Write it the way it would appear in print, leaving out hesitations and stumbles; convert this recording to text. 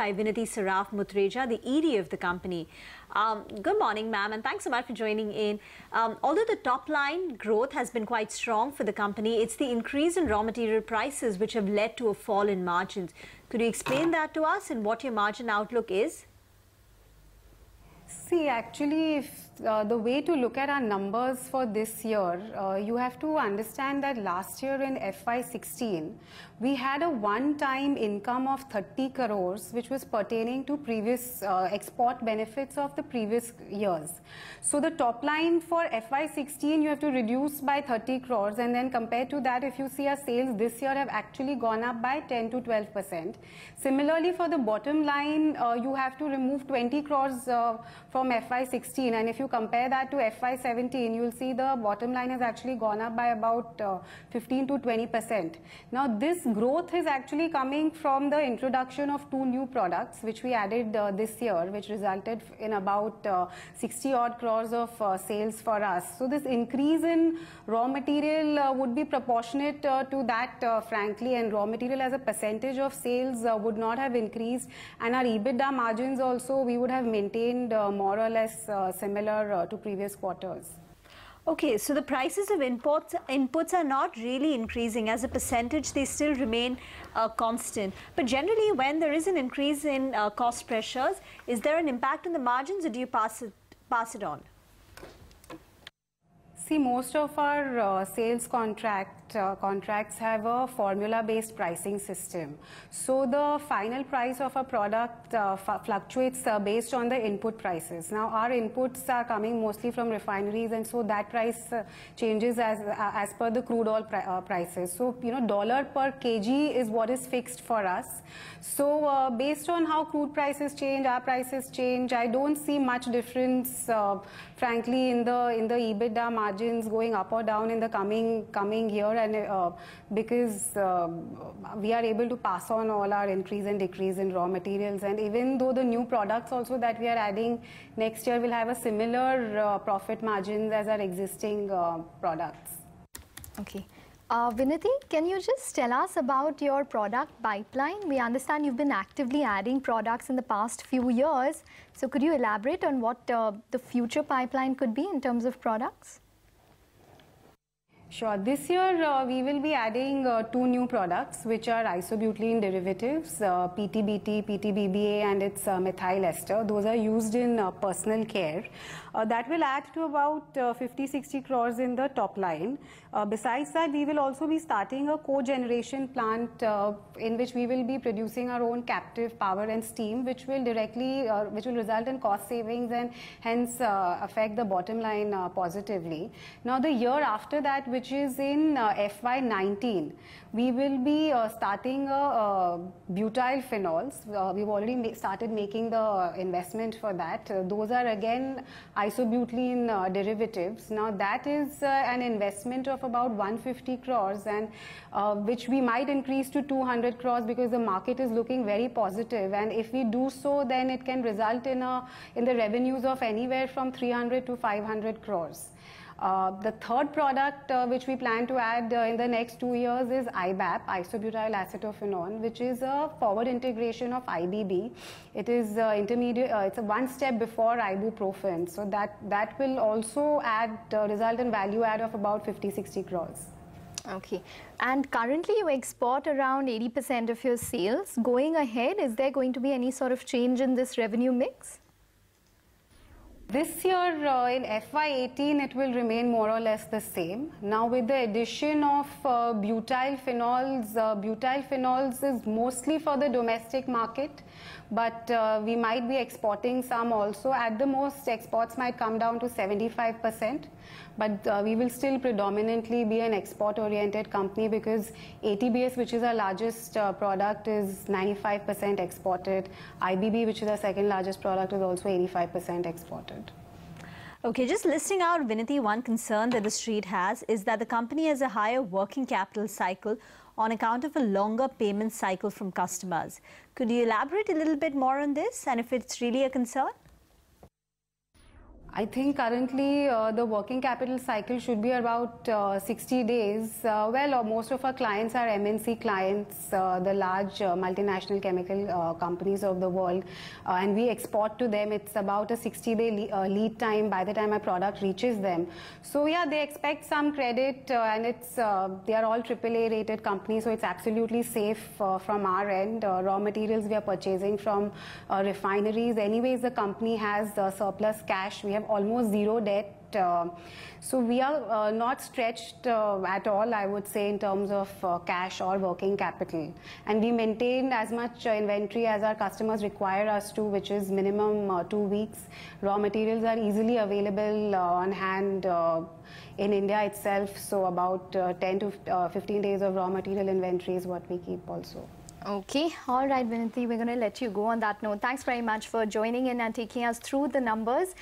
by Vinati Saraf Mutreja, the ED of the company. Good morning, ma'am, and thanks so much for joining in. Although the top line growth has been quite strong for the company, it's the increase in raw material prices which have led to a fall in margins. Could you explain that to us and what your margin outlook is? See, actually, if, the way to look at our numbers for this year, you have to understand that last year in FY16, we had a one-time income of 30 crores, which was pertaining to previous export benefits of the previous years. So the top line for FY16, you have to reduce by 30 crores, and then compared to that, if you see our sales this year have actually gone up by 10 to 12%. Similarly, for the bottom line, you have to remove 20 crores from FY16, and if you compare that to FY17, you will see the bottom line has actually gone up by about 15 to 20%. Now, this growth is actually coming from the introduction of 2 new products which we added this year, which resulted in about 60 odd crores of sales for us. So this increase in raw material would be proportionate to that, frankly, and raw material as a percentage of sales would not have increased, and our EBITDA margins also we would have maintained more or less similar to previous quarters. Okay, so the prices of inputs are not really increasing. As a percentage, they still remain constant. But generally, when there is an increase in cost pressures, is there an impact on the margins, or do you pass it on? See, most of our sales contracts have a formula-based pricing system. So the final price of a product fluctuates based on the input prices. Now, our inputs are coming mostly from refineries, and so that price changes as per the crude oil prices. So, you know, dollar per kg is what is fixed for us. So, based on how crude prices change, our prices change. I don't see much difference, frankly, in the EBITDA margins going up or down in the coming year, and because we are able to pass on all our increase and decrease in raw materials, and even though the new products also that we are adding next year will have a similar profit margins as our existing products. Okay. Vinati, can you just tell us about your product pipeline? We understand you've been actively adding products in the past few years. So could you elaborate on what the future pipeline could be in terms of products? Sure. This year, we will be adding 2 new products, which are isobutylene derivatives, PTBT, PTBBA, and its methyl ester. Those are used in personal care. That will add to about 50-60 crores in the top line. Besides that, we will also be starting a cogeneration plant in which we will be producing our own captive power and steam, which will result in cost savings and hence affect the bottom line positively. Now, the year after that, which is in FY19, we will be starting butyl phenols. We've already started making the investment for that. Those are again isobutylene derivatives. Now, that is an investment of about 150 crores, and which we might increase to 200 crores because the market is looking very positive. And if we do so, then it can result in the revenues of anywhere from 300 to 500 crores. The third product which we plan to add in the next 2 years is IBAP, isobutyl acetophenone, which is a forward integration of IBB. It is intermediate. It's a one step before ibuprofen. So that will also result in value add of about 50-60 crores. Okay. And currently you export around 80% of your sales. Going ahead, is there going to be any sort of change in this revenue mix? This year in FY18, it will remain more or less the same. Now, with the addition of butyl phenols is mostly for the domestic market, but we might be exporting some also. At the most, exports might come down to 75%, but we will still predominantly be an export-oriented company because ATBS, which is our largest product, is 95% exported. IBB, which is our second largest product, is also 85% exported. Okay, just listing out, Vinati, one concern that the street has is that the company has a higher working capital cycle on account of a longer payment cycle from customers. Could you elaborate a little bit more on this and if it's really a concern? I think currently the working capital cycle should be about 60 days. Most of our clients are MNC clients, the large multinational chemical companies of the world, and we export to them. It's about a 60-day lead time by the time our product reaches them. So yeah, they expect some credit, and they are all AAA rated companies, so it's absolutely safe from our end. Raw materials we are purchasing from refineries. Anyways, the company has surplus cash. We have almost zero debt, so we are not stretched at all, I would say, in terms of cash or working capital, and we maintain as much inventory as our customers require us to, which is minimum 2 weeks. Raw materials are easily available on hand in India itself, so about 10 to 15 days of raw material inventory is what we keep also. Okay, all right, Vinati, we're going to let you go on that note. Thanks very much for joining in and taking us through the numbers.